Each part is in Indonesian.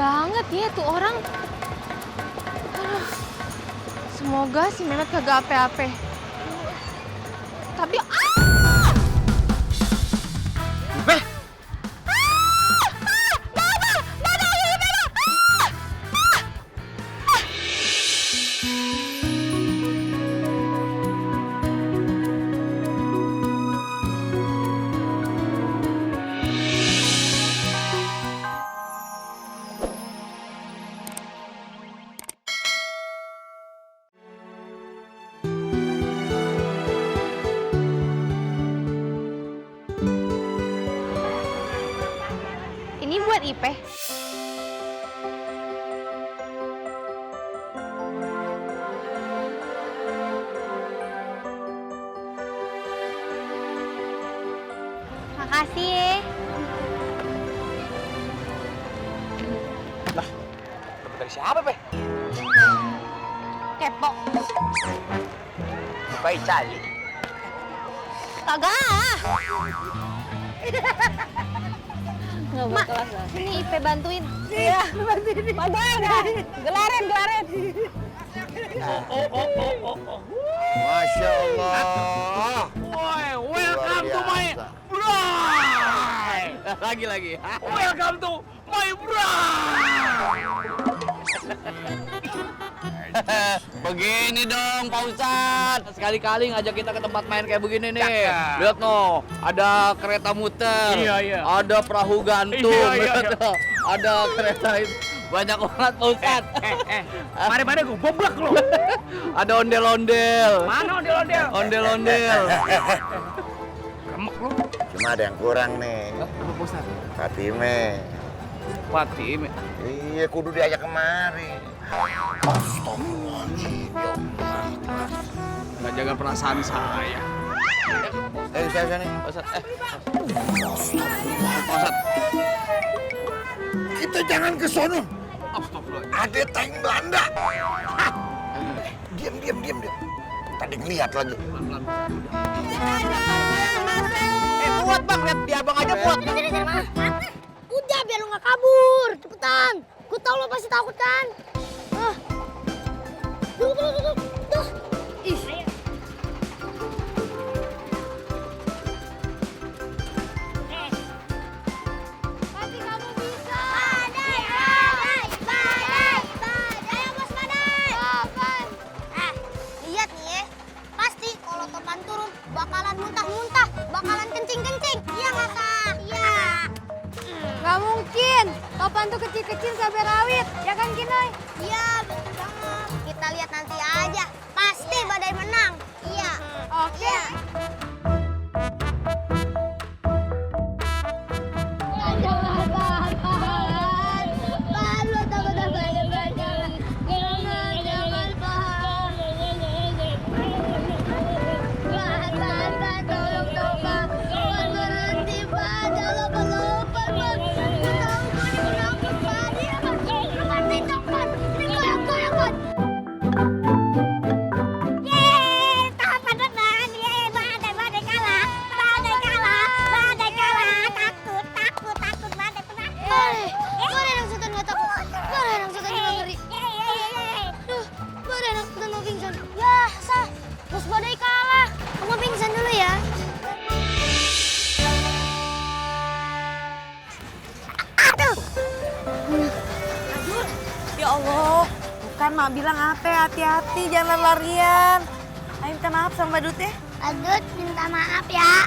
banget ya tuh orang. Aduh, semoga si Mehmet kagak ape-ape. Tapi ini buat Ipe. Makasih ya. Lah, dari siapa, Pe? Kepo. Baik cali. Kagak. Mak, ini Ipe bantuin. Iya, bantuin. Gelarin. Masya Allah. Woi, welcome to my bride. Lagi. Welcome to my bride. Begini dong, Pak Ustadz. Sekali-kali ngajak kita ke tempat main kayak begini nih. Lihat no, ada kereta muter. Iya. Ada perahu gantung. Lihat no, ada kereta itu. Banyak banget, Pak Ustadz. Mari gue boblok lo. Ada ondel-ondel. Mana ondel-ondel? Ondel-ondel. Remek lo. Cuma ada yang kurang nih. Apa, Pak Ustadz? Fatime. Fatime. Iya, kudu diajak kemari. Astagfirullahaladzim, ya Allah. Nggak jaga perasaan saya. Saya nih. Pak Ustadz, Pak Ustadz. Kita jangan ke sono. Astagfirullah. Ada tank Belanda. Diam. Tadi ngeliat lagi. Pelan-pelan. Buat bang, lihat di abang aja buat. Udah biar lu nggak kabur, cepetan. Gue tau lo pasti takut kan. Tuh. Ih. Pasti kamu bisa. Badai. Ayo bos badai. Topan. Lihat nih ya. Pasti kalau Topan turun bakalan muntah-muntah, bakalan kencing-kencing. Iya nggak Kak? Iya. Nggak mungkin. Topan tuh kecil-kecil cabai rawit. Ya kan, Kinoy? Iya, betul banget. Kita lihat nanti aja. Pasti badai menang. Iya. Oke. Iya. Bos badai kalah. Kamu pingsan dulu ya. Aduh. Ya Allah, bukan mak bilang apa, hati-hati jangan larian. Ayo minta maaf sama Badut ya. Adut, minta maaf ya.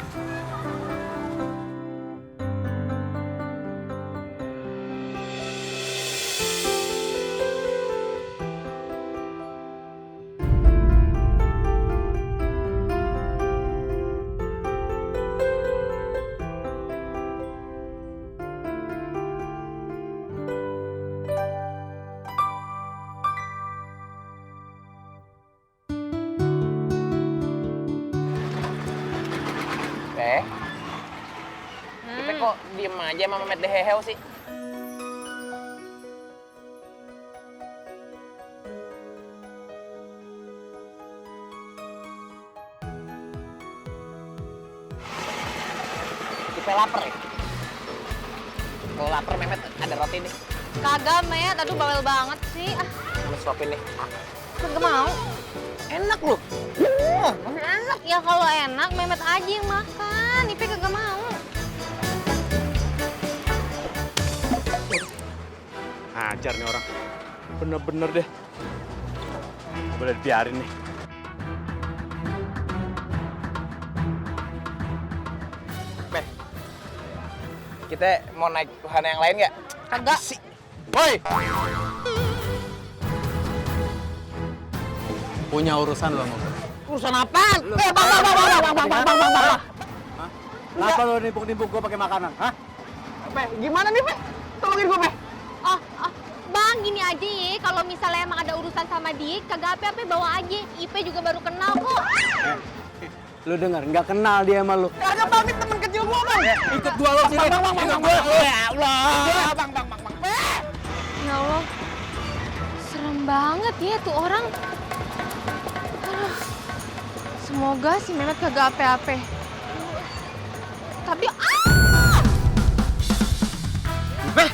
Kita kok diem aja sama Mehmet Deheheo sih? Kita lapar ya? Kalau lapar Mehmet ada roti nih. Kagak, Met. Aduh, bawel banget sih. Ah, Lu suapin nih. kagak mau. Enak lu. Enak ya kalau enak, Memet aja yang makan. Ipe kagak mau. Ajar nih orang. Bener-bener deh. Boleh dibiarin nih. Ben, kita mau naik wahana yang lain nggak? Kagak. Woi! Punya urusan lo sama gue. Urusan apaan? Bang. Kenapa lo nimpuk-nimpuk gue pakai makanan? Hah? Pe, gimana nih, Pe? Tolongin gue, Pe. Oh, Bang, gini aja ya. Kalau misalnya emang ada urusan sama dia, kagak apa-apa bawa aja. Ipe juga baru kenal kok. Lu denger, nggak kenal dia sama lu. Kagak pamit temen kecil gue, Bang. Ikut gua lo sini. Ikut gua. Ya Allah. Bang. Ya Allah, serem banget ya tuh orang. Aduh, semoga si Mehmet kagak apa-apa. Tapi, Beh,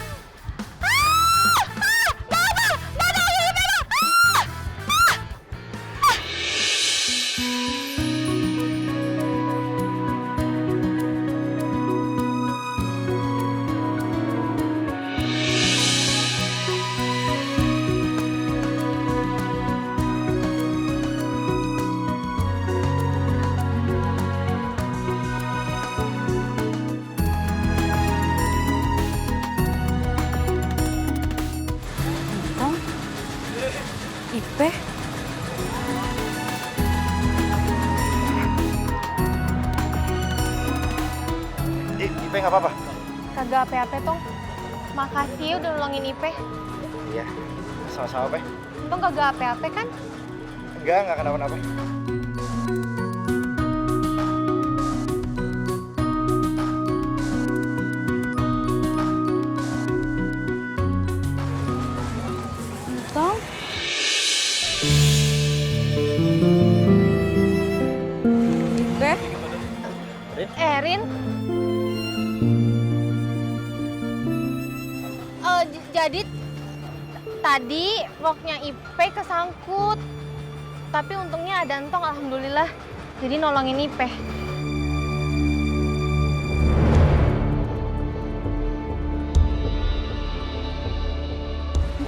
Ipe? Ipe nggak apa-apa? kagak apa-apa, Tong. Makasih ya udah nolongin Ipe. Iya, sama-sama, Pe. Tong kagak apa-apa kan? Nggak kenapa-napa. Tong? Ipe? Erin? Jadi tadi roknya Ipe kesangkut. Tapi untungnya ada Entong, alhamdulillah. Jadi nolongin Ipe.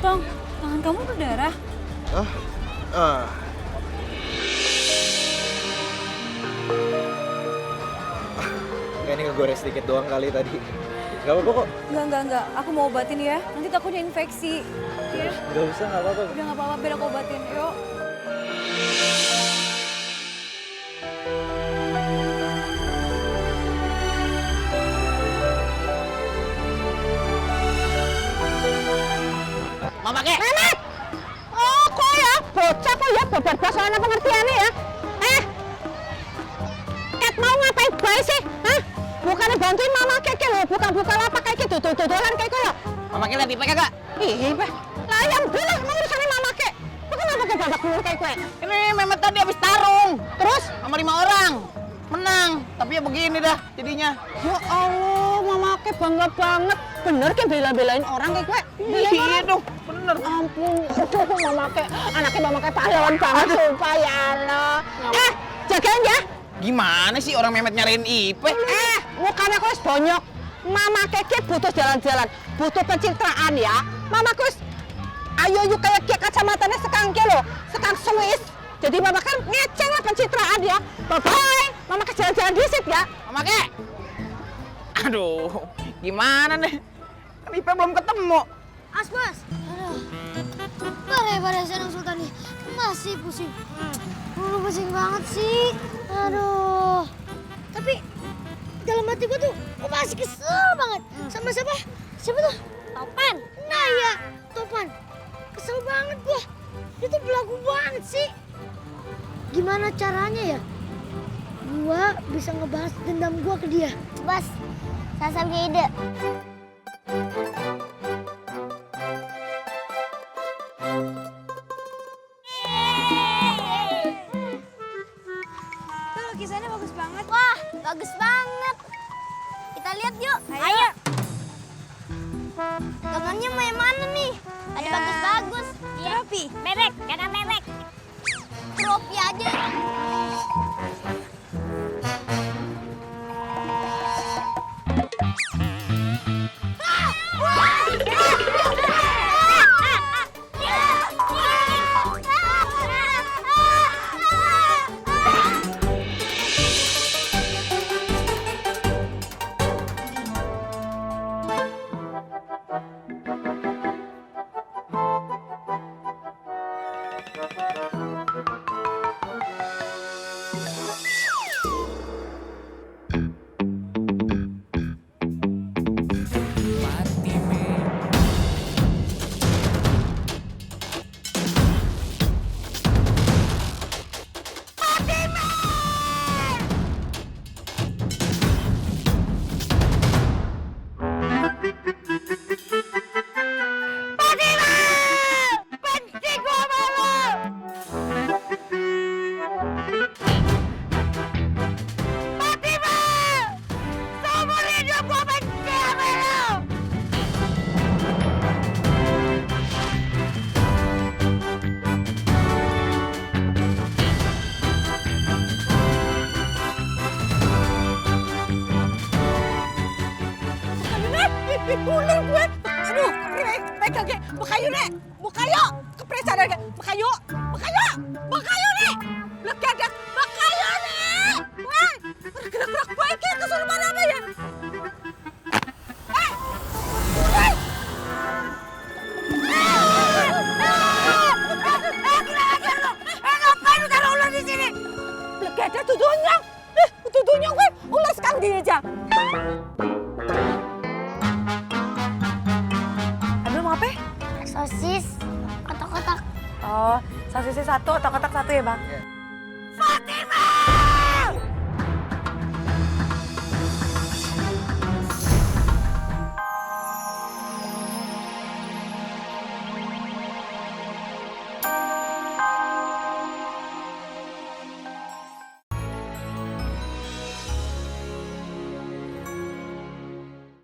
Tong, tangan kamu berdarah. Kayak ini ngegores sedikit doang kali tadi. Gak apa-apa kok. Enggak. Aku mau obatin ya. Nanti takutnya infeksi. Ya, Gak usah, gak apa-apa. udah nggak apa-apa, biar aku obatin. Yuk. Mama Ke. Mehmet! Oh, kok ya? Bocah kok ya babat soalnya pengertiannya ya? Kat mau ngapain bae sih? Hah? Bukannya bantuin Mama Keke loh, bukan buka lapak kayak gitu, tuh-tuhan kayak gitu. Mama Ke lihat Ipe kagak? Ih, Ipe. Lah ya udah, emang urusannya Mama Ke. Lu kenapa ke babak belur kayak gue? Ini Mehmet tadi habis tarung. Terus sama 5 orang. Menang. Tapi ya begini dah jadinya. Ya Allah, Mama Ke bangga banget. Bener kan bela-belain orang kayak gue? Iya dong, bener. Ampun, aduh Mama Ke. Anaknya Mama Ke pahlawan banget, sumpah ya Allah. Jagain ya. Gimana sih orang Mehmet nyariin Ipe? Mukanya kok bonyok. Mama Keke butuh jalan-jalan, butuh pencitraan ya. Mama kus, ayo yuk kayak kacamatanya sekangke loh, sekang Swiss. Jadi Mama kan ngeceng lah pencitraan ya. Bye-bye, Mama ke jalan-jalan disit ya. Mama Ke. Aduh, gimana nih? Kan Ipe belum ketemu. Asbas. Aduh. Pada Senang Sultan nih. Masih pusing. Pusing banget sih. Aduh. Tapi dalam hati gue tuh masih kesel banget. Sama siapa? Siapa tuh? Topan. Nah iya, Topan. Kesel banget gue. Dia tuh belagu banget sih. Gimana caranya ya? Gua bisa ngebahas dendam gua ke dia. Bas, saya punya ide. Tuh, lukisannya bagus banget. Wah, bagus banget. Kita lihat yuk. Ayo. Dagangannya mau yang mana nih? Ada bagus-bagus. Trofi. Merek, jangan merek. Trofi aja. Ular gue. Aduh, pegang ke. Bekayu, Nek. Bekayu. Kepresan Nek. Bekayu. Bekayu. Bekayu, Nek. Legadak. Bekayu, Nek. Wah, bergerak-gerak baik ya kesuruh mana apa ya? Ngapain lu taruh ular di sini? Legadak tujuhnya. Tujuhnya gue ular sekarang gini aja. Sosis kotak-kotak. Oh, sosisnya satu, otak-otak satu ya, Bang?